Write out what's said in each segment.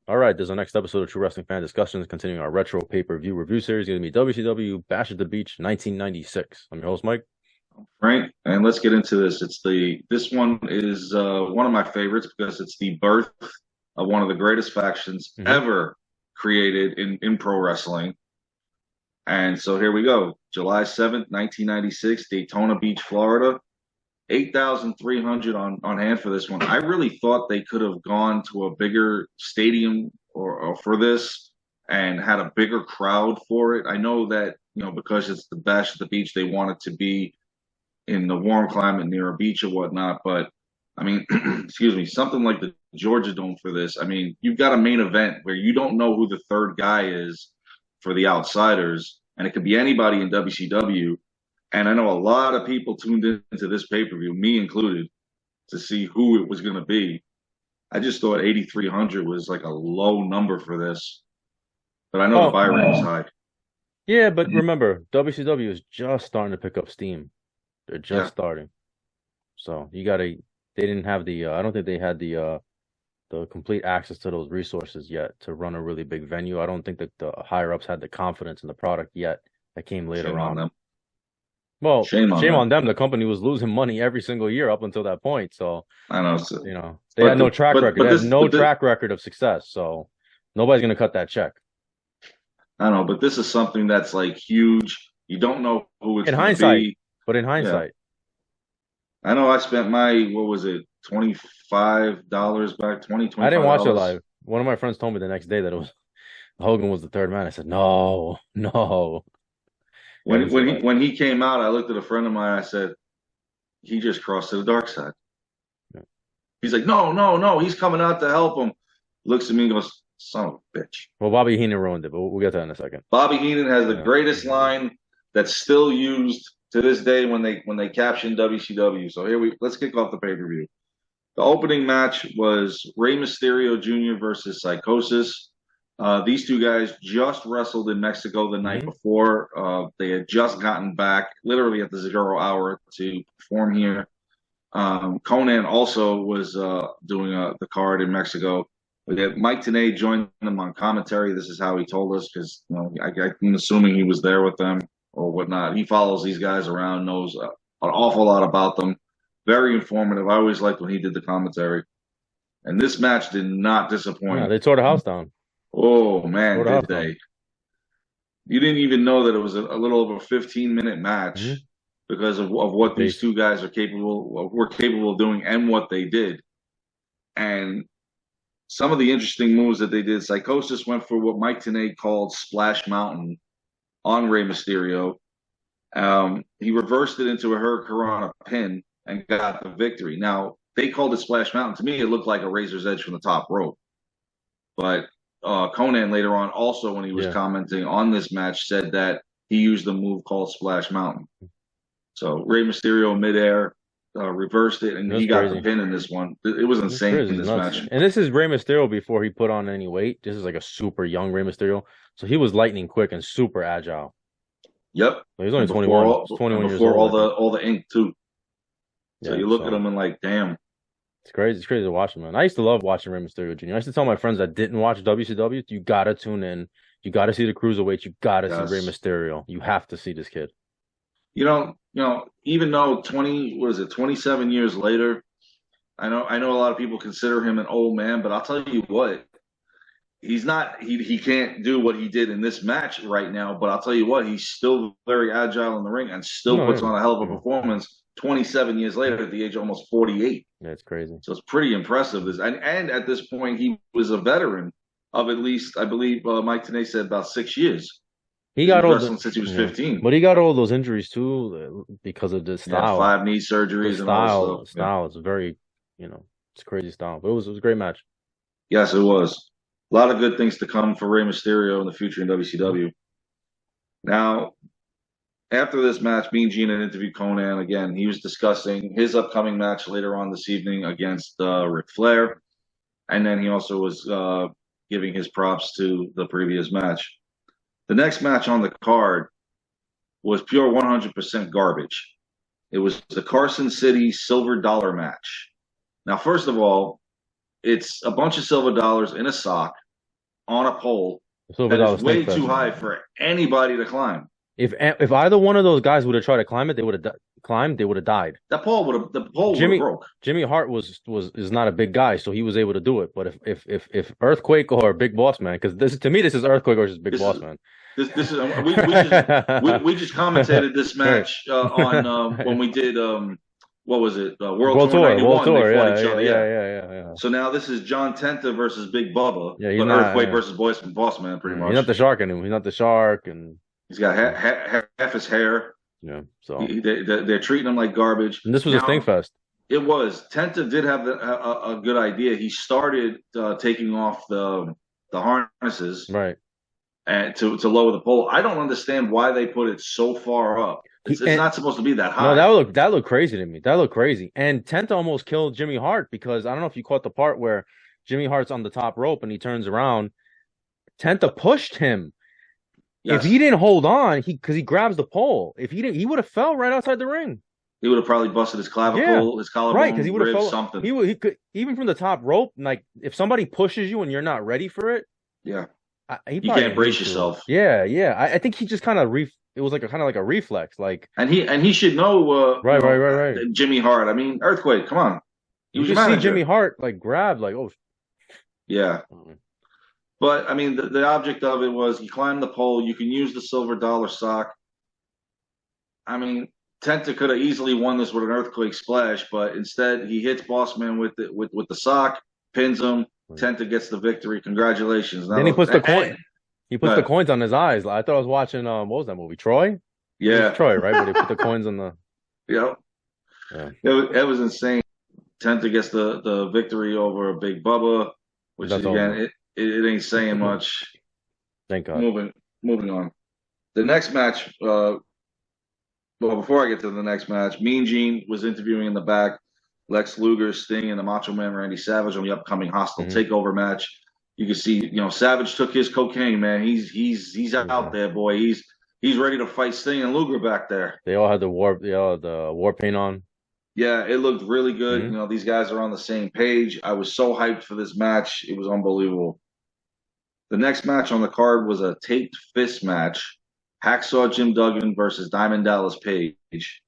All right, there's our next episode of True Wrestling Fan Discussions, continuing our retro pay-per-view review series. Going to be WCW Bash at the Beach 1996. I'm your host, Mike. Right, and let's get into this. This one is one of my favorites because it's the birth of one of the greatest factions Hmm. ever created in pro wrestling. And so here we go. July 7th, 1996, Daytona Beach, Florida. 8,300 on hand for this one. I really thought they could have gone to a bigger stadium or for this and had a bigger crowd for it. I know that, because it's the Bash at the Beach, they want it to be in the warm climate near a beach or whatnot. But I mean, excuse me, something like the Georgia Dome for this. I mean, you've got a main event where you don't know who the third guy is for the outsiders, and it could be anybody in WCW. And I know a lot of people tuned into this pay per view, me included, to see who it was going to be. I just thought 8,300 was like a low number for this, but I know the Oh, buy rate was high. yeah, but remember, WCW is just starting to pick up steam. They're just Yeah, starting. So you got to, they didn't have I don't think they had the complete access to those resources yet to run a really big venue. I don't think that the higher ups had the confidence in the product yet that came later shame on on. them. Well, Shame on shame them. on them. The company was losing money every single year up until that point. So, I know, they had no track record. They but had this no but this, track record of success. So nobody's gonna cut that check. I don't know, but this is something that's like huge. You don't know who it's In going to hindsight, be. but in Yeah, hindsight, I know. I spent my what was it, $25 back, 20 I twenty didn't five watch it dollars. live. One of my friends told me the next day that it was Hogan was the third man. I said, no, no. I didn't When see it when he live. when he came out, I looked at a friend of mine. I said, he just crossed to the dark side. Yeah. He's like, no, no, no. He's coming out to help him. Looks at me and goes, son of a bitch. Well, Bobby Heenan ruined it, but we'll get to that in a second. Bobby Heenan has the Yeah. greatest line that's still used to this day when they caption WCW. So let's kick off the pay per view. The opening match was Rey Mysterio Jr. versus Psychosis. These two guys just wrestled in Mexico the night Hmm. before. They had just gotten back, literally at the 0 hour, to perform here. Conan also was doing the card in Mexico. We had Mike Tenay join them on commentary. This is how he told us because I'm assuming he was there with them or whatnot. He follows these guys around, knows an awful lot about them. Very informative. I always liked when he did the commentary. And this match did not No, disappoint. they tore the house down. Oh Tore man, the did house down. they? You didn't even know that it was a little over a 15-minute Hmm. match because of what these Pace. two guys were capable of doing and what they did. And some of the interesting moves that they did, Psychosis went for what Mike Tenay called Splash Mountain on Rey Mysterio. He reversed it into a Hurricanrana pin and got the victory. Now, they called it Splash Mountain. To me, it looked like a razor's edge from the top rope. But Conan later on, also when he was Yeah. commenting on this match, said that he used a move called Splash Mountain. So Rey Mysterio midair reversed it, and It was he got the crazy. pin in this one. It was It's insane crazy. in It's this nuts. match. And this is Rey Mysterio before he put on any weight. This is like a super young Rey Mysterio. So he was lightning quick and super agile. Yep, So he's only and before 21. He's all and 21 years before old, all I think. the ink too. So Yeah. you look at So him and like, damn, it's crazy. It's crazy to watch him, man. I used to love watching Rey Mysterio Jr. I used to tell my friends that didn't watch WCW, you gotta tune in. You gotta see the cruiserweights. You gotta see Rey yes. Mysterio. You have to see this kid. Even though 27 years later, I know a lot of people consider him an old man, but I'll tell you what, he's not he can't do what he did in this match right now, but I'll tell you what, he's still very agile in the ring and still No, puts yeah. on a hell of a Yeah. performance 27 years later at the age of almost 48. Yeah, it's crazy. So it's pretty impressive. And at this point, he was a veteran of at least, I believe, Mike Tenay said about 6 years. He He got was all the wrestling since he was yeah. 15. But he got all those injuries too because of the He had style. 5 knee The surgeries and all this stuff. style, Yeah. style is very, it's crazy style. But it was a great match. Yes, it was. A lot of good things to come for Rey Mysterio in the future in Mhm. WCW. Now, after this match, Mean Gene had interviewed Conan again. He was discussing his upcoming match later on this evening against Ric Flair. And then he also was giving his props to the previous match. The next match on the card was pure 100% garbage. It was the Carson City Silver Dollar match. Now, first of all, it's a bunch of silver dollars in a sock. on a pole Silver that is Dollar way Stinkfest. too high for anybody to climb. If either one of those guys would have tried to climb it, they would have climbed. They would have died. The pole would have Jimmy broke. Jimmy Hart is not a big guy, so he was able to do it. But if Earthquake or Big Boss Man, because this is Earthquake versus Big Boss Man. This is we just commentated this match on when we did what was it World Tour 91. World Tour, they fought yeah, each other. yeah. So now this is John Tenta versus Big Bubba, Yeah, but Earthquake versus Boss Man, pretty much. He's not the Shark anymore. He's not the Shark, and he's got half his hair. Yeah, so they're treating him like garbage. And this was a Stinkfest. It was. Tenta did have a good idea. He started taking off the harnesses, right, and to lower the pole. I don't understand why they put it so far up. It's not supposed to be that high. No, that looked crazy to me. That looked crazy. And Tenta almost killed Jimmy Hart because I don't know if you caught the part where Jimmy Hart's on the top rope and he turns around. Tenta pushed him. Yes. If he didn't hold on, because he grabs the pole. If he didn't, he would have fell right outside the ring. He would have probably busted his clavicle, his collarbone, right? Because he would have fell something. He could, even from the top rope. Like if somebody pushes you and you're not ready for it, you can't brace yourself. Yeah. I think he just kind of it was like kind of like a reflex, like. And he should know. Right. Jimmy Hart. I mean, Earthquake. Come on. You just see Jimmy Hart like grab, like, oh. Yeah. But I mean, the object of it was he climbed the pole. You can use the silver dollar sock. I mean, Tenta could have easily won this with an Earthquake splash, but instead he hits Boss Man with the sock, pins him. Tenta gets the victory. Congratulations! Then he puts the coin. He puts the coins on his eyes. I thought I was watching what was that movie? Troy? Yeah, Troy, right? Where they put the coins on the. Yep. Yeah. It was insane. Tenta gets the victory over Big Bubba, which is, again it ain't saying much. Thank God. Moving on. The next match. Well, before I get to the next match, Mean Gene was interviewing in the back. Lex Luger, Sting, and the Macho Man Randy Savage on the upcoming Hostile Takeover match. You can see, Savage took his cocaine, man. He's out there, boy. He's ready to fight Sting and Luger back there. They all had the war paint on. Yeah, it looked really good. These guys are on the same page. I was so hyped for this match. It was unbelievable. The next match on the card was a taped fist match. Hacksaw Jim Duggan versus Diamond Dallas Page.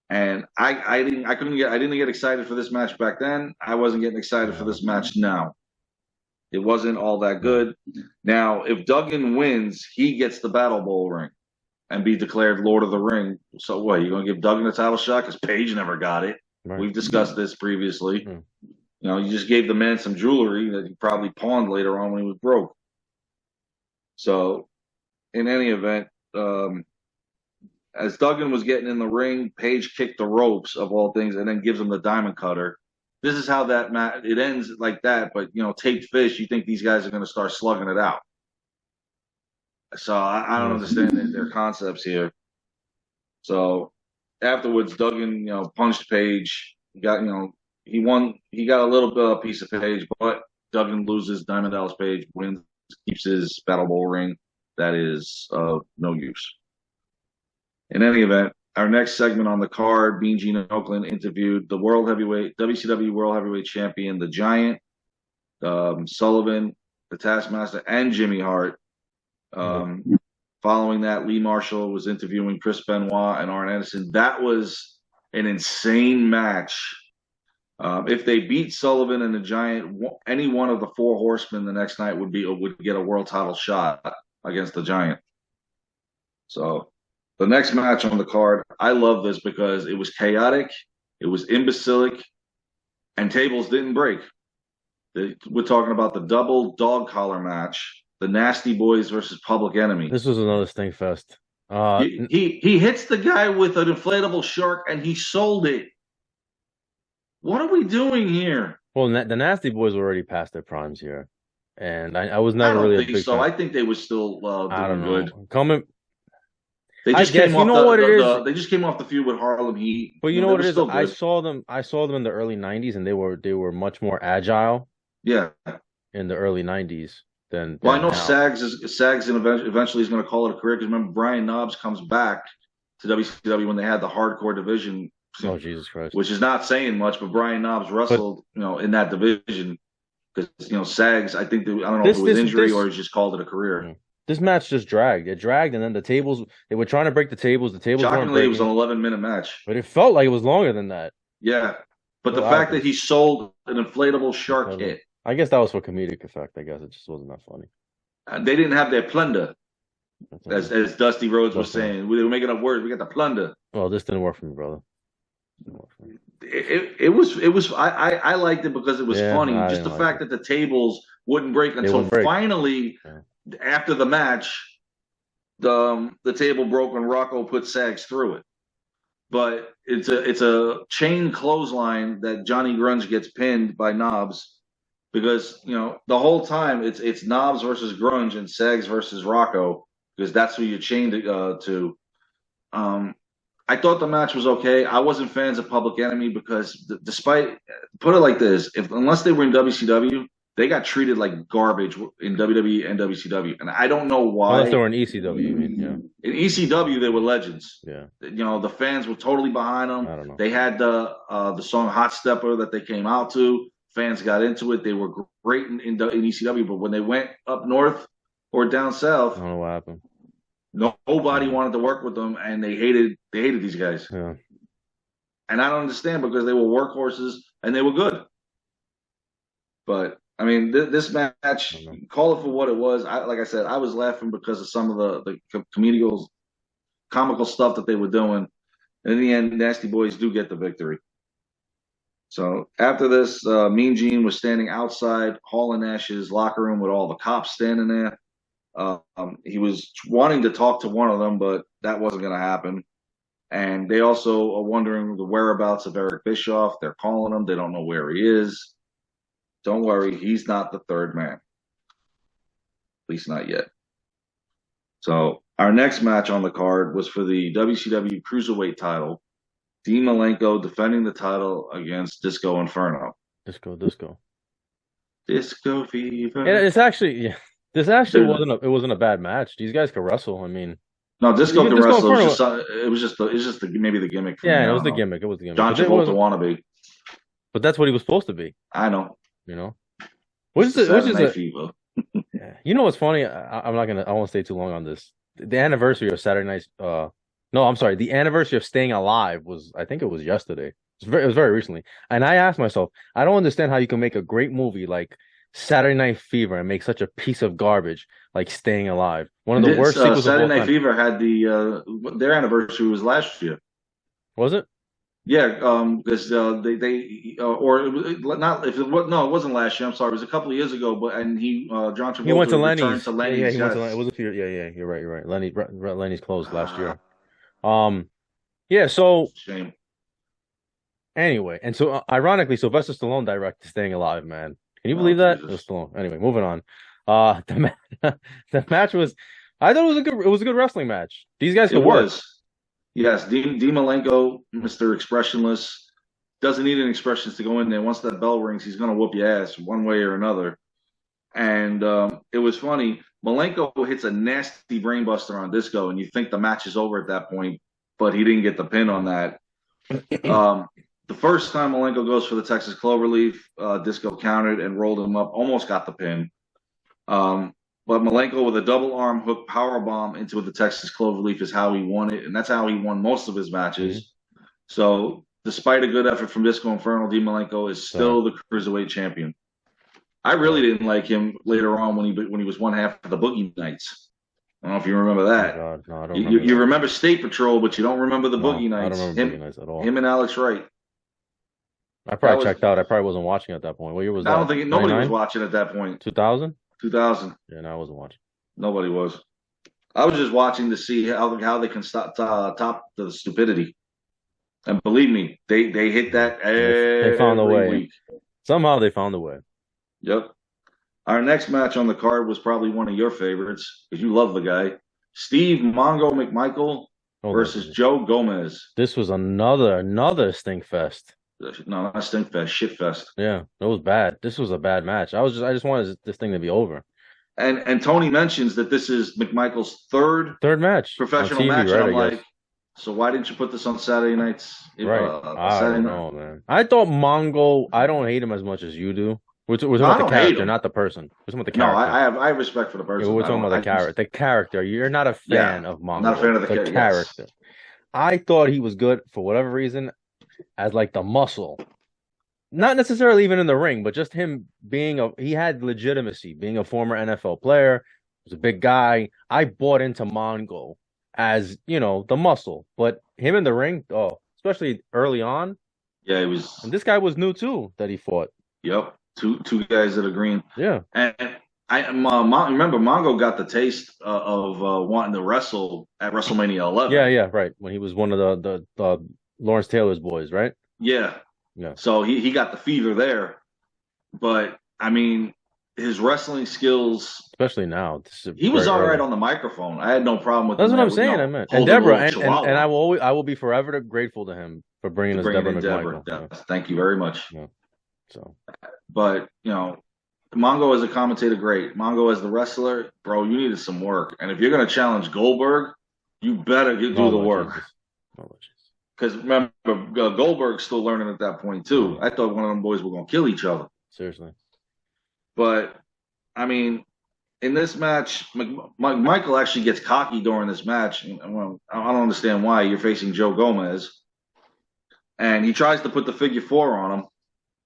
And I didn't get excited for this match back then. I wasn't getting excited for this match now. It wasn't all that good. Now, if Duggan wins, he gets the Battle Bowl ring and be declared Lord of the Ring. So what, you going to give Duggan a title shot? Because Page never got it. Right. We've discussed this previously. You just gave the man some jewelry that he probably pawned later on when he was broke. So, in any event, as Duggan was getting in the ring, Page kicked the ropes of all things and then gives him the diamond cutter. This is how that match, it ends like that, but taped fish, you think these guys are going to start slugging it out. So I don't understand their concepts here. So afterwards, Duggan, punched Page. He got a little bit of a piece of Page, but Duggan loses. Diamond Dallas Page wins, keeps his Battle Bowl ring. That is of no use. In any event, our next segment on the card, Mean Gene in Oakland interviewed the WCW World Heavyweight Champion, the Giant, Sullivan, the Taskmaster, and Jimmy Hart. Following that, Lee Marshall was interviewing Chris Benoit and Arn Anderson. That was an insane match. If they beat Sullivan and the Giant, any one of the four horsemen the next night would get a world title shot against the Giant. So the next match on the card, I love this because it was chaotic, it was imbecilic, and tables didn't break. We're talking about the double dog collar match, the Nasty Boys versus Public Enemy. This was another Stinkfest. He hits the guy with an inflatable shark, and he sold it. What are we doing here? Well, the Nasty Boys were already past their primes here, and I was never really a big fan. I think they were still doing good. They just came off the feud with Harlem Heat. But you know what it is? I saw them in the early '90s, and they were much more agile. Yeah. In the early '90s than. Well, I know Sags eventually is going to call it a career because remember Brian Knobbs comes back to WCW when they had the hardcore division. Oh Jesus Christ! Which is not saying much, but Brian Knobbs wrestled, in that division. because Sags. I think I don't know if This it was this injury this or he just called it a career. mm. This match just dragged. It dragged, and then the tables. They were trying to break the tables. The tables weren't Shockingly, it was an breaking, 11-minute match. but it felt like it was longer than that. Yeah, but the Well, I fact that just he sold an inflatable shark incredible. hit, I guess that was for comedic effect. I guess it just wasn't that funny. they didn't have their plunder, That's as Dusty Rhodes was That's all. saying. We were making up words. We got the plunder. Well, this didn't work for me, brother. Didn't work for me. It was. I liked it because it was Yeah, funny. I Just didn't the like fact it. that the tables wouldn't break They until wouldn't break. finally Yeah. after the match, the table broke when Rocco put Sags through it. But it's a chain clothesline that Johnny Grunge gets pinned by Knobs because the whole time it's Knobs versus Grunge and Sags versus Rocco because that's who you chained it to. I thought the match was okay. I wasn't fans of Public Enemy because despite put it like this, unless they were in WCW, they got treated like garbage in WWE and WCW, and I don't know why. Unless they were in ECW, you mean? Yeah. In ECW, they were legends. Yeah. The fans were totally behind them. I don't know. They had the song "Hot Stepper" that they came out to. Fans got into it. They were great in ECW, but when they went up north or down south, I don't know what happened. nobody wanted to work with them, and they hated these guys. Yeah. And I don't understand because they were workhorses and they were good. But I mean, this match, call it for what it was. Like I said, I was laughing because of some of the comical stuff that they were doing. And in the end, Nasty Boys do get the victory. So after this, Mean Gene was standing outside Hall and Nash's locker room with all the cops standing there. He was wanting to talk to one of them, but that wasn't going to happen. And they also are wondering the whereabouts of Eric Bischoff. They're calling him. They don't know where he is. Don't worry, he's not the third man. At least not yet. So our next match on the card was for the WCW Cruiserweight title. Dean Malenko defending the title against Disco Inferno. Disco. Disco Fever. Yeah, it's actually This actually wasn't a bad match. These guys could wrestle. I mean, no, Disco can wrestle. It was just maybe the gimmick. Yeah, it was the gimmick. It was the gimmick. John Travolta wannabe. But that's what he was supposed to be. I know. Which is fever. Yeah. You know what's funny? I won't stay too long on this. The anniversary of Saturday Night's no, I'm sorry. The anniversary of Staying Alive I think it was yesterday. It was very recently. And I asked myself, I don't understand how you can make a great movie like Saturday Night Fever and make such a piece of garbage like Staying Alive. One of the worst sequels Saturday of all Night time. Fever had their anniversary was last year. Was it? Yeah, because it wasn't last year. I'm sorry, it was a couple of years ago. But John Travolta he went to Lenny's. Returned to Lenny's. Yeah, he went to Lenny's. It was a few. Yeah, you're right. Lenny's closed last year. Yeah. So shame. Anyway, and so ironically, Sylvester Stallone directed Staying Alive. Man, can you believe that? Jesus. It was Stallone. Anyway, moving on. The match was. I thought it was a good wrestling match. These guys could work. Yes, Dean Malenko, Mr. Expressionless, doesn't need any expressions to go in there. Once that bell rings, he's going to whoop your ass one way or another. And it was funny. Malenko hits a nasty brainbuster on Disco, and you think the match is over at that point, but he didn't get the pin on that. The first time Malenko goes for the Texas Cloverleaf, Disco countered and rolled him up, almost got the pin. But Malenko with a double arm hook power bomb into the Texas Cloverleaf is how he won it, and that's how he won most of his matches. Mm-hmm. So, despite a good effort from Disco Inferno, Dean Malenko is still the Cruiserweight champion. I really didn't like him later on when he was one half of the Boogie Nights. I don't know if you remember that. Oh God, no, I don't you remember State Patrol, but you don't remember the Boogie Nights. I don't remember Boogie Nights at all. Him and Alex Wright. I probably checked out. I probably wasn't watching at that point. What year was that? I don't think nobody was watching at that point. 2000? 2000. Yeah, no, I wasn't watching. Nobody was. I was just watching to see how they can top the stupidity. And believe me, they hit that they found a way. Week. Somehow they found a way. Yep. Our next match on the card was probably one of your favorites because you love the guy. Steve Mongo McMichael versus Joe Gomez. This was another stink fest. No, not stink fest, shit fest. Yeah, it was bad. This was a bad match. I just wanted this thing to be over. And Tony mentions that this is McMichael's third match, professional TV, match. Right, and I'm like, so why didn't you put this on Saturday nights? Right. I don't know, man. I thought Mongo. I don't hate him as much as you do. We're talking No, about I the don't hate character, him. not the person. We're talking about the No, character. I have respect for the Yeah, but person. we're I talking don't. about the I character. just The character. You're not a yeah. fan of I'm not a fan Mongo. of the The character. Yes. character. I thought he was good for whatever reason as like the muscle. Not necessarily even in the ring, but just him being he had legitimacy, being a former NFL player, was a big guy. I bought into Mongo as, the muscle. But him in the ring, oh, especially early on, Yeah, he was. and this guy was new too that he fought. Yep. Two guys that are green. Yeah. And remember Mongo got the taste of wanting to wrestle at WrestleMania Yeah, 11. yeah, right. When he was one of the Lawrence Taylor's boys, right? Yeah. Yeah. So he got the fever there. But I mean, his wrestling skills. Especially now. This is He was very all right early. on the microphone. I had no problem with That's him what there, I'm saying. I meant. And holding a Deborah, little and chihuahua I will be forever grateful to him for bringing to us bring Deborah in Deborah. McMichael. Yeah. Thank you very much. Yeah. So But Mongo as a commentator, great. Mongo as the wrestler, bro, you needed some work. And if you're gonna challenge Goldberg, you better do oh the my work. Jesus. Oh my Jesus. Because remember, Goldberg's still learning at that point too. I thought one of them boys were gonna kill each other. Seriously. But I mean, in this match, Michael actually gets cocky during this match. Well, I don't understand why. You're facing Joe Gomez, and he tries to put the figure four on him,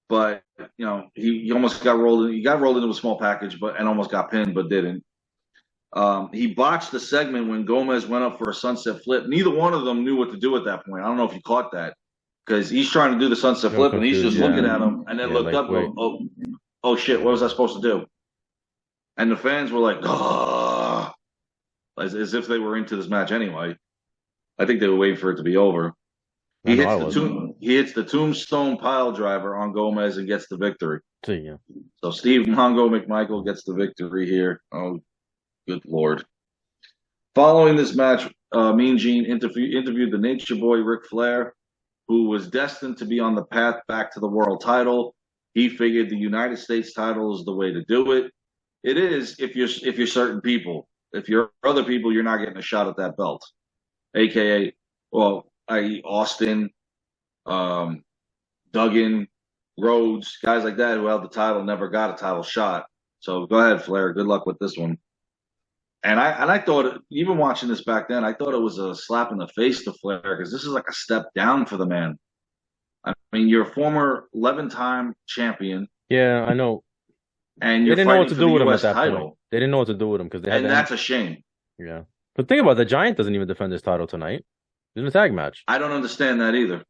but he almost got rolled. He got rolled into a small package, and almost got pinned, but didn't. He botched the segment when Gomez went up for a sunset flip. Neither one of them knew what to do at that point. I don't know if you caught that because he's trying to do the sunset flip and he's just looking at him and then looked like, up and go, oh shit, what was I supposed to do? And the fans were like, oh, as if they were into this match anyway. I think they were waiting for it to be over. He hits the tombstone pile driver on Gomez and gets the victory. See, yeah. So Steve Mongo McMichael gets the victory here. Oh, good Lord. Following this match, Mean Gene interviewed the Nature Boy Ric Flair, who was destined to be on the path back to the world title. He figured the United States title is the way to do it. It is if you're certain people. If you're other people, you're not getting a shot at that belt. AKA, i.e. Austin, Duggan, Rhodes, guys like that who held the title never got a title shot. So go ahead, Flair. Good luck with this one. And I thought, even watching this back then, I thought it was a slap in the face to Flair because this is like a step down for the man. I mean, you're a former 11-time champion. Yeah, I know. And you're they didn't know what fighting to for do the with him US at that title. point. They didn't know what to do with him because they had. And that's a shame. Yeah, but think about it, the Giant doesn't even defend his title tonight. He's in a tag match. I don't understand that either.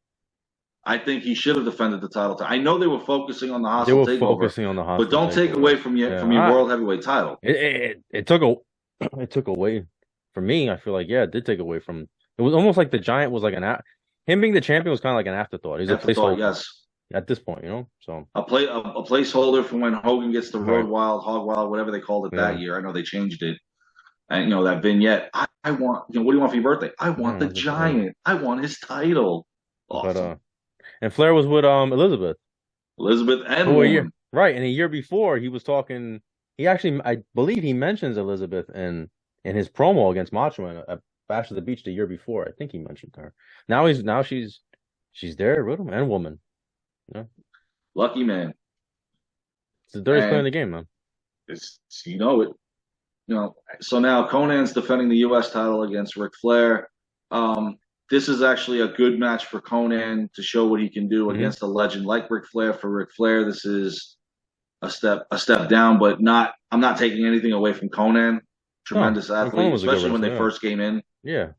I think he should have defended the title. I know they were focusing on the hostile takeover. They were focusing on the hostile but don't take away from your world heavyweight title. It took away from me. I feel like it did take away from. It was almost like the Giant was like him being the champion was kind of like an afterthought. He's a placeholder. Yes. At this point, so a placeholder for when Hogan gets the Road Wild, Hog Wild, whatever they called it that year. I know they changed it, and that vignette. I want. What do you want for your birthday? I want the Giant. I want his title. Awesome. But and Flair was with Elizabeth and Woman. Right, and a year before he was talking. He actually, I believe, he mentions Elizabeth in his promo against Macho Man at Bash at the Beach the year before. I think he mentioned her. Now she's there with him and Woman. Yeah. Lucky man. It's the dirtiest player in the game, man. It's it. So now Conan's defending the U.S. title against Ric Flair. This is actually a good match for Conan to show what he can do against a legend like Ric Flair. For Ric Flair, this is a step down, but not. I'm not taking anything away from Conan. Tremendous athlete, especially when they first came in. Yeah.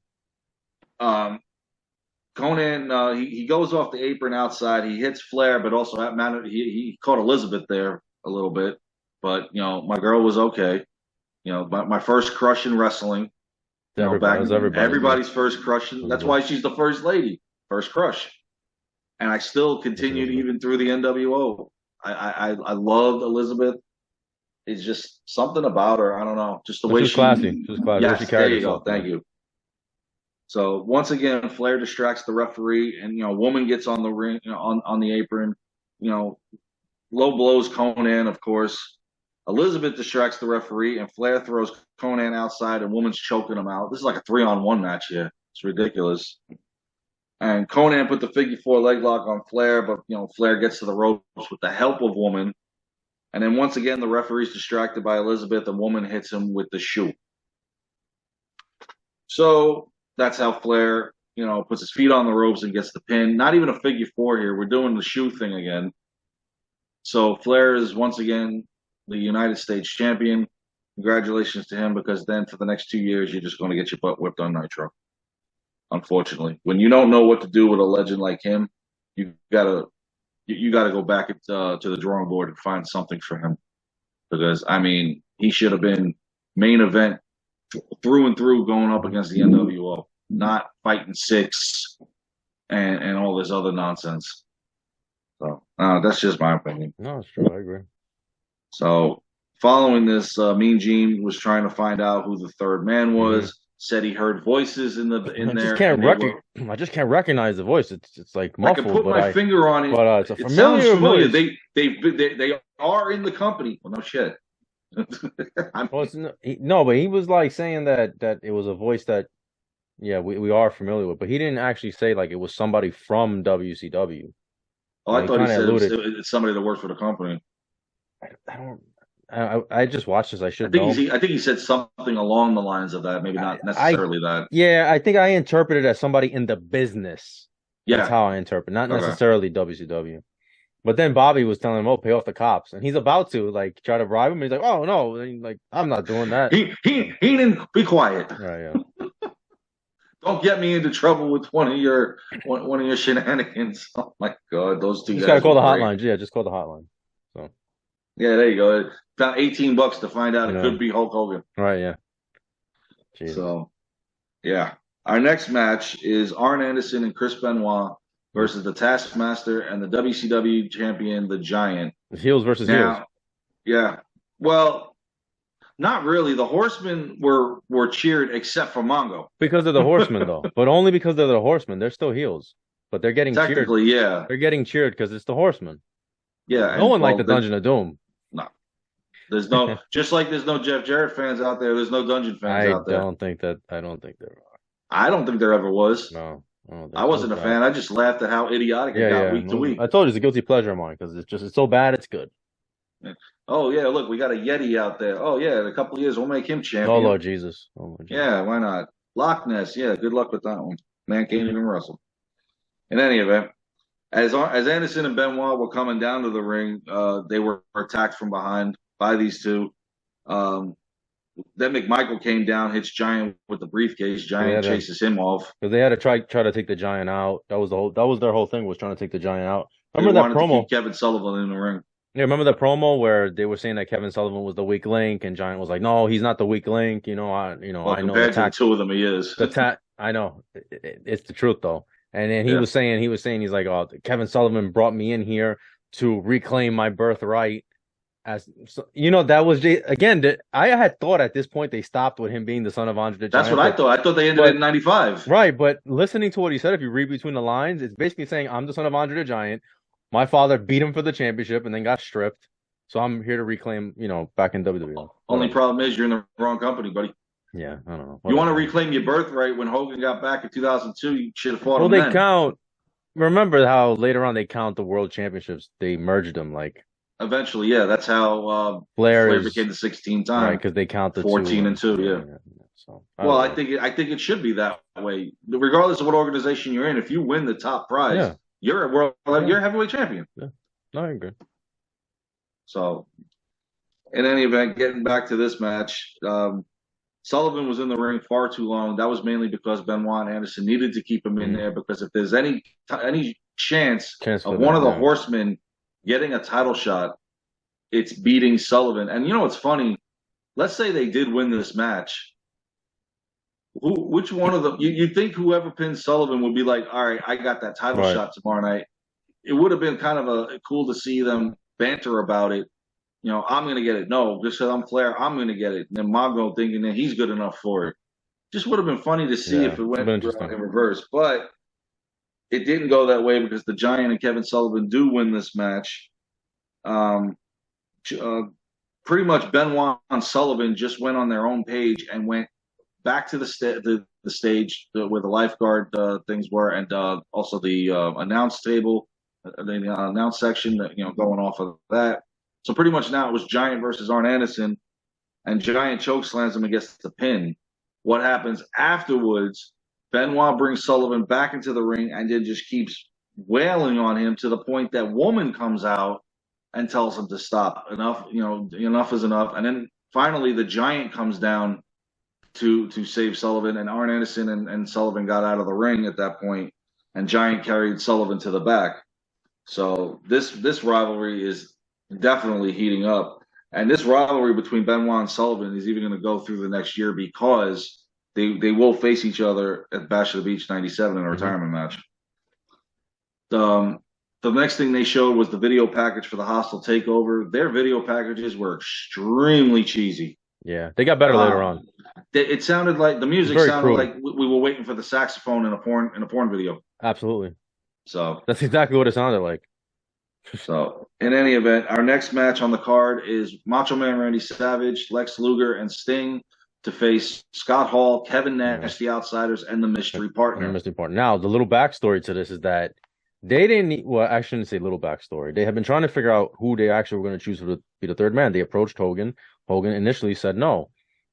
Conan, he goes off the apron outside. He hits Flair, but also he caught Elizabeth there a little bit. But my girl was okay. My first crush in wrestling. Everybody's first crush. That's why she's the first lady, first crush. And I still continued even through the NWO. I loved Elizabeth. It's just something about her. I don't know, just the way she's classy. She's classy. Yes, there you go. Thank you. So once again, Flair distracts the referee, and Woman gets on the ring, on the apron. Low blows Conan, of course. Elizabeth distracts the referee, and Flair throws Conan outside, and Woman's choking him out. This is like a 3-on-1 match here. It's ridiculous. And Conan put the figure 4 leg lock on Flair, but Flair gets to the ropes with the help of Woman. And then once again, the referee's distracted by Elizabeth. A woman hits him with the shoe. So that's how Flair, puts his feet on the ropes and gets the pin. Not even a figure four here. We're doing the shoe thing again. So Flair is once again the United States champion. Congratulations to him, because then for the next 2 years, you're just going to get your butt whipped on Nitro. Unfortunately, when you don't know what to do with a legend like him, you gotta go back to the drawing board and find something for him. Because he should have been main event through and through going up against the NWO, not fighting six and all this other nonsense. So that's just my opinion. No, it's true. I agree. So following this, Mean Gene was trying to find out who the third man was. Mm-hmm. Said he heard voices in there. I just can't recognize the voice. It's like muffled. I can put my finger on it, but it's a familiar voice. They are in the company. Well, no shit. But he was like saying that it was a voice that, we are familiar with, but he didn't actually say like it was somebody from WCW. Oh, I thought he said it's somebody that works for the company. I just watched this. I should know. I think he said something along the lines of that. Maybe not necessarily that. Yeah, I think I interpreted it as somebody in the business. Yeah, that's how I interpret, not necessarily WCW. But then Bobby was telling him, "Oh, pay off the cops," and he's about to like try to bribe him. He's like, "Oh no, like I'm not doing that." He didn't be quiet. Right, yeah. Don't get me into trouble with one of your shenanigans. Oh my God, those two. Just gotta call the hotline. Yeah, just call the hotline. So. Yeah, there you go. About $18 to find out it could be Hulk Hogan. Right, yeah. Jeez. So, yeah. Our next match is Arn Anderson and Chris Benoit versus the Taskmaster and the WCW champion, the Giant. Heels versus heels. Yeah. Well, not really. The Horsemen were cheered except for Mongo. Because of the Horsemen, though. But only because they're the Horsemen. They're still heels. But they're getting technically, cheered. Yeah. They're getting cheered because it's the Horsemen. Yeah. No one liked the Dungeon of Doom. No. There's no just like there's no Jeff Jarrett fans out there, there's no Dungeon fans out there. I don't think there are. I don't think there ever was. No. I wasn't a fan. I just laughed at how idiotic it got week to week. I told you it's a guilty pleasure of mine because it's so bad it's good. Oh yeah, look, we got a Yeti out there. Oh yeah, in a couple of years we'll make him champion. Oh Lord Jesus. Yeah, why not? Loch Ness, yeah, good luck with that one. Man can't even wrestle. In any event, as Anderson and Benoit were coming down to the ring, they were attacked from behind by these two. Then McMichael came down, hits Giant with the briefcase. Giant chases him off. Because they had to try to take the Giant out. That was their whole thing, was trying to take the Giant out. Remember that promo? To keep Kevin Sullivan in the ring. Yeah, remember the promo where they were saying that Kevin Sullivan was the weak link, and Giant was like, "No, he's not the weak link." I know. Compared to the two of them, he is. I know. It's the truth though. And then he was saying, he's like, "Oh, Kevin Sullivan brought me in here to reclaim my birthright." That was again. I had thought at this point they stopped with him being the son of Andre the Giant. That's what I thought. I thought they ended in '95. Right, but listening to what he said, if you read between the lines, it's basically saying, "I'm the son of Andre the Giant. My father beat him for the championship and then got stripped. So I'm here to reclaim, back in WWE." Only problem is you're in the wrong company, buddy. Yeah, I don't know. You want to reclaim your birthright when Hogan got back in 2002, you should have fought him then. Remember how later on they count the world championships. They merged them eventually, yeah. That's how Flair became the 16th time. Right, because they count the 14 and 2, yeah. So, I think it should be that way. Regardless of what organization you're in, if you win the top prize, you're a heavyweight champion. Yeah, no, I agree. So, in any event, getting back to this match, Sullivan was in the ring far too long. That was mainly because Benoit and Anderson needed to keep him in there, because if there's any chance of one of the Horsemen getting a title shot, it's beating Sullivan. And what's funny? Let's say they did win this match. Which one of them? You think whoever pins Sullivan would be like, all right, I got that title shot tomorrow night. It would have been kind of cool to see them banter about it. I'm going to get it. No, just because I'm Flair, I'm going to get it. And then Mongo thinking that he's good enough for it. Just would have been funny to see if it went in reverse. But it didn't go that way because the Giant and Kevin Sullivan do win this match. Pretty much Benoit and Sullivan just went on their own page and went back to the stage where the lifeguard things were, and also the announce table, the announce section, going off of that. So pretty much now it was Giant versus Arn Anderson, and Giant choke slams him and gets the pin. What happens afterwards? Benoit brings Sullivan back into the ring and then just keeps wailing on him to the point that Woman comes out and tells him to stop. Enough, enough is enough. And then finally the Giant comes down to save Sullivan, and Arn Anderson and Sullivan got out of the ring at that point, and Giant carried Sullivan to the back. So this rivalry is definitely heating up. And this rivalry between Benoit and Sullivan is even going to go through the next year because they will face each other at Bash of the Beach 97 in a retirement match. The next thing they showed was the video package for the Hostile Takeover. Their video packages were extremely cheesy. Yeah, they got better later on. It sounded like the music sounded like we were waiting for the saxophone in a porn video. Absolutely. So that's exactly what it sounded like. So in any event, our next match on the card is Macho Man Randy Savage, Lex Luger, and Sting to face Scott Hall, Kevin Nash, the Outsiders, and the Mystery Partner. Now, the little backstory to this is that they didn't need, well, I shouldn't say little backstory. They had been trying to figure out who they actually were going to choose to be the third man. They approached Hogan. Hogan initially said no.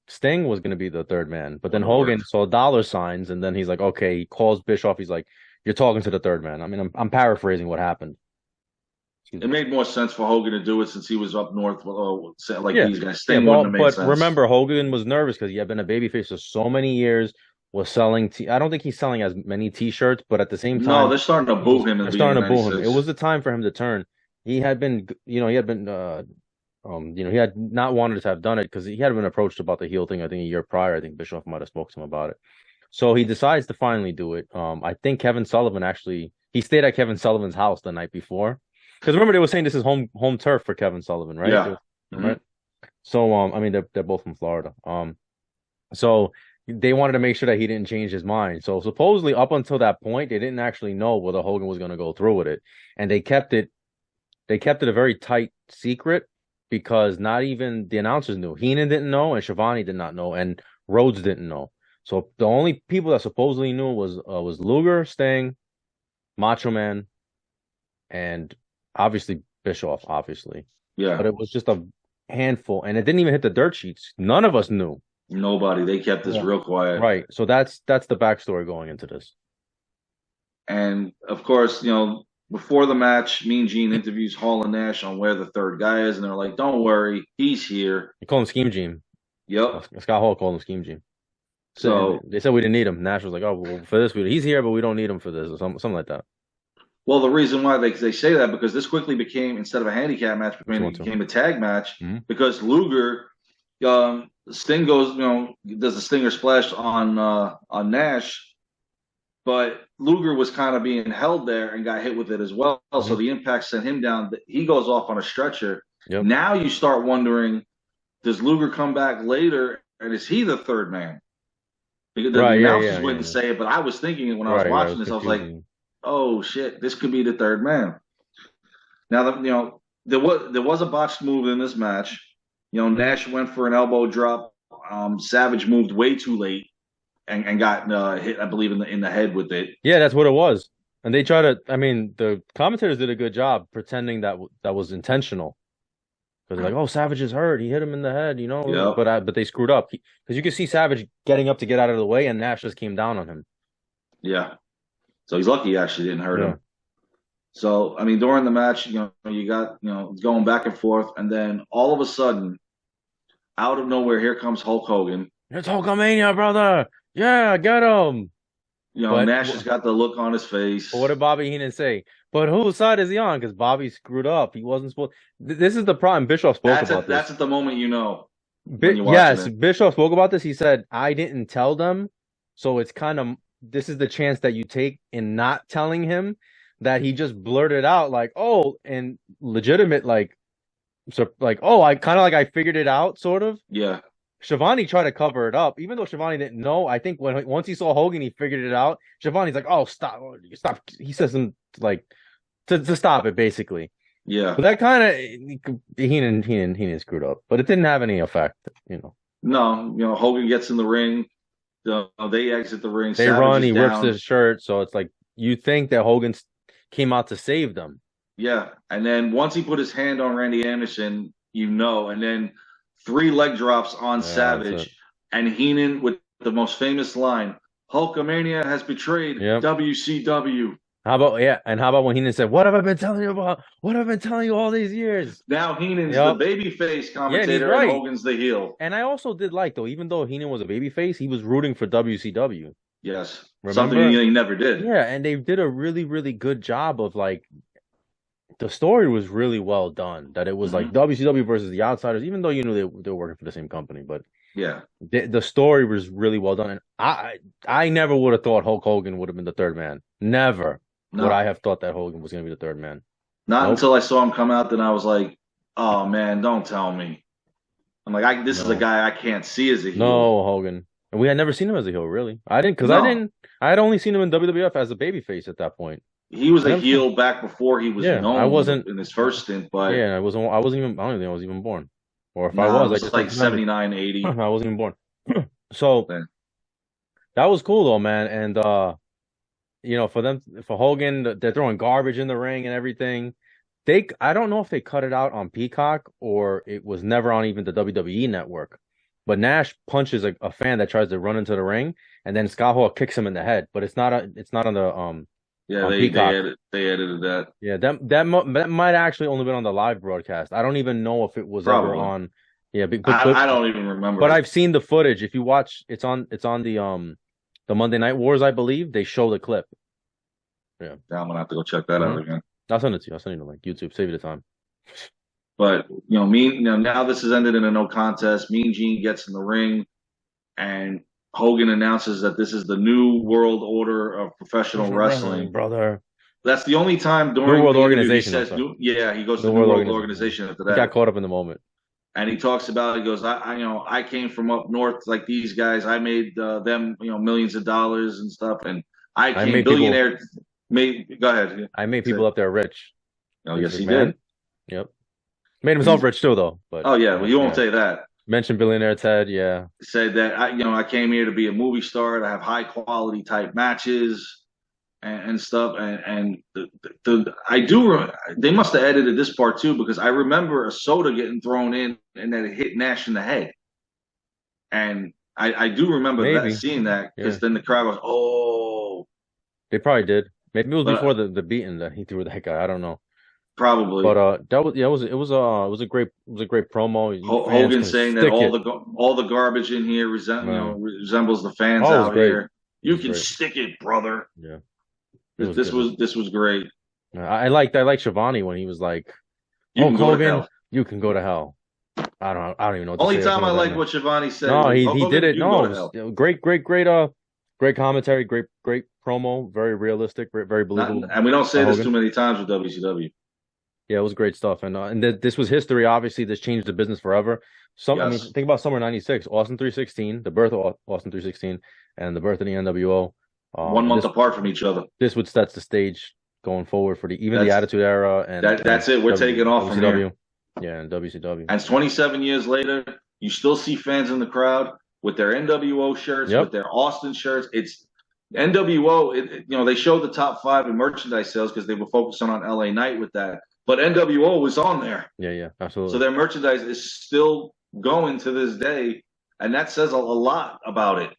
Sting was going to be the third man, but then Hogan saw dollar signs, and then he's like, okay, he calls Bischoff. He's like, you're talking to the third man. I mean, I'm paraphrasing what happened. It made more sense for Hogan to do it since he was up north, these guys. Sting wouldn't have made but sense. Remember, Hogan was nervous because he had been a babyface for so many years. Was selling. I don't think he's selling as many T-shirts, but at the same time, no, they're starting to boo him. They're starting to boo him. It was the time for him to turn. He had been, he had not wanted to have done it because he had been approached about the heel thing. I think a year prior. I think Bischoff might have spoke to him about it. So he decides to finally do it. I think Kevin Sullivan he stayed at Kevin Sullivan's house the night before. Because remember, they were saying this is home turf for Kevin Sullivan, right? Yeah. Right. So I mean, they're both from Florida. So they wanted to make sure that he didn't change his mind. So supposedly, up until that point, they didn't actually know whether Hogan was going to go through with it, and they kept it a very tight secret because not even the announcers knew. Heenan didn't know, and Schiavone did not know, and Rhodes didn't know. So the only people that supposedly knew was Luger, Sting, Macho Man, and obviously Bischoff, obviously. Yeah. But it was just a handful, and it didn't even hit the dirt sheets. None of us knew. Nobody. They kept this real quiet. Right. So that's the backstory going into this. And of course, before the match, Mean Gene interviews Hall and Nash on where the third guy is, and they're like, "Don't worry, he's here." They call him Scheme Gene. Yep. Scott Hall called him Scheme Gene. So they said we didn't need him. Nash was like, "Oh, well, for this, he's here, but we don't need him for this," or something like that. Well, the reason why they say that because this quickly became, instead of a handicap match, it became a tag match because Luger, Sting goes, does the Stinger splash on Nash, but Luger was kind of being held there and got hit with it as well. So the impact sent him down. He goes off on a stretcher. Yep. Now you start wondering, does Luger come back later, and is he the third man? Because the announcers wouldn't say it, but I was thinking it when I was watching this. I was like, oh shit, this could be the third man. Now, there was a botched move in this match. Nash went for an elbow drop. Savage moved way too late and got hit, I believe, in the head with it. Yeah, that's what it was. And they try to. I mean, the commentators did a good job pretending that was intentional. Because they're like, "Oh, Savage is hurt. He hit him in the head," Yep. But they screwed up because you could see Savage getting up to get out of the way, and Nash just came down on him. Yeah. So he's lucky he actually didn't hurt him. So, I mean, during the match, you got, going back and forth. And then all of a sudden, out of nowhere, here comes Hulk Hogan. It's Hulkamania, brother. Yeah, get him. Nash has got the look on his face. What did Bobby Heenan say? But whose side is he on? Because Bobby screwed up. He wasn't supposed. This is the problem. Bischoff spoke about this. That's at the moment Yes, Bischoff spoke about this. He said, I didn't tell them. So it's kind of, this is the chance that you take in not telling him, that he just blurted out like, oh, and legitimate, I figured it out, sort of. Yeah. Schiavone tried to cover it up, even though Schiavone didn't know. I think once he saw Hogan, he figured it out. Schiavone's like, "Oh, stop!" He says something like to stop it, basically. Yeah, but that kind of Heenan screwed up, but it didn't have any effect, No, Hogan gets in the ring. They exit the ring. They Savage run. He down. rips his shirt, so it's like you think that Hogan came out to save them, Yeah, and then once he put his hand on Randy Anderson, and then three leg drops on Yeah, that's it. Savage, and Heenan with the most famous line, Hulkamania has betrayed Yep. WCW. How about when Heenan said, "What have I been telling you about? What have I been telling you all these years?" Now Heenan's the Yep. babyface Yeah, and he's commentator and right. Hogan's the heel. And I also did like though, even though Heenan was a babyface, he was rooting for WCW. Yes, something Remember? he never did. Yeah, and they did a really, really good job of like the story was really well done. That it was like Hmm. WCW versus the Outsiders, even though you knew they were working for the same company, but Yeah, the story was really well done. And I never would have thought Hulk Hogan would have been the third man. Never would I no, have thought that Hogan was going to be the third man. not Nope. until I saw him come out. Then I was like, oh man, don't tell me. I'm like, this is a No. guy I can't see as a heel. No, Hogan. And we had never seen him as a heel, really. I didn't, because No, I had only seen him in WWF as a babyface at that point. he was I a never seen, heel back before he was yeah, I known wasn't, in his first stint, but yeah, I wasn't even, I don't even think I was even born. Or if I nah, it was, I was just like don't remember. 79, I 80. wasn't even born. So Then. that was cool though, man. And, for Hogan, they're throwing garbage in the ring and everything. I don't know if they cut it out on Peacock or it was never on even the WWE network. But Nash punches a fan that tries to run into the ring, and then Scott Hall kicks him in the head. But it's not on the Yeah, on Peacock. they edited that Yeah, that might actually only been on the live broadcast. I don't even know if it was ever probably. on. Yeah, I don't even but remember it. I've seen the footage. If you watch, it's on the Monday Night Wars, I believe. They show the clip. Yeah. Now I'm gonna have to go check that Hmm. out again. I'll send it to you. I'll send you the link. YouTube. Save you the time. But now this has ended in a no contest. Mean Gene gets in the ring, and Hogan announces that this is the new world order of professional Professional wrestling, wrestling. brother. That's the only time New during World the interview he Organization, I'm says sorry. new. Yeah, he goes New to New World World Organization. Yeah. Organization after He got that, caught up in the moment. and he talks about. He goes, I came from up north like these guys. I made them, millions of dollars and stuff, and I I came made people. billionaire. Made Go ahead. I made Say, people up there rich. oh Vince yes, he did. McMahon. Yep. Made himself He's rich too, though. But Oh yeah, well yeah, you won't yeah. say that. Mentioned billionaire Ted. Yeah. Said that I came here to be a movie star to have high quality type matches and stuff and I do they must have edited this part too because I remember a soda getting thrown in and that it hit Nash in the head and I do remember that Maybe. seeing that Yeah. because then the crowd goes oh They probably did. Maybe it was but before the beating that he threw that guy. I don't know. But probably that was yeah, it was a great promo. You fans Hogan can saying that stick it. all the garbage in here Man. resembles the fans Oh, it was out great. here. It You was can great. stick it, brother. Yeah. It was good. This was great. I liked Shivani when he was like, You Hulk can go to Hogan, hell. you can go to hell. I don't even know what to Only say or time think I of that like man. what Shivani said No, was Hulk he did Hogan, it. you can go No, it to was hell. great commentary, great promo, very realistic, very Not, believable and we don't by say this too Hogan. many times with WCW. Yeah, it was great stuff, and this was history. Obviously, this changed the business forever. I mean, Yes. think about Summer '96, Austin 316, the birth of Austin 316, and the birth of the NWO. One And month apart from each other. this would set the stage going forward for the That's Attitude Era and that's it. We're taking off from here. WCW. Yeah, and WCW. And 27 years later, you still see fans in the crowd with their NWO shirts, with Yep. their Austin shirts. It's NWO. They showed the top five in merchandise sales because they were focusing on LA Knight with that. But NWO was on there. Yeah, So absolutely. their merchandise is still going to this day, and that says a lot about it.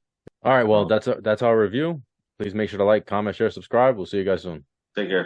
All right, well, So that's our review. Please make sure to like, comment, share, subscribe. We'll see you guys soon. take care.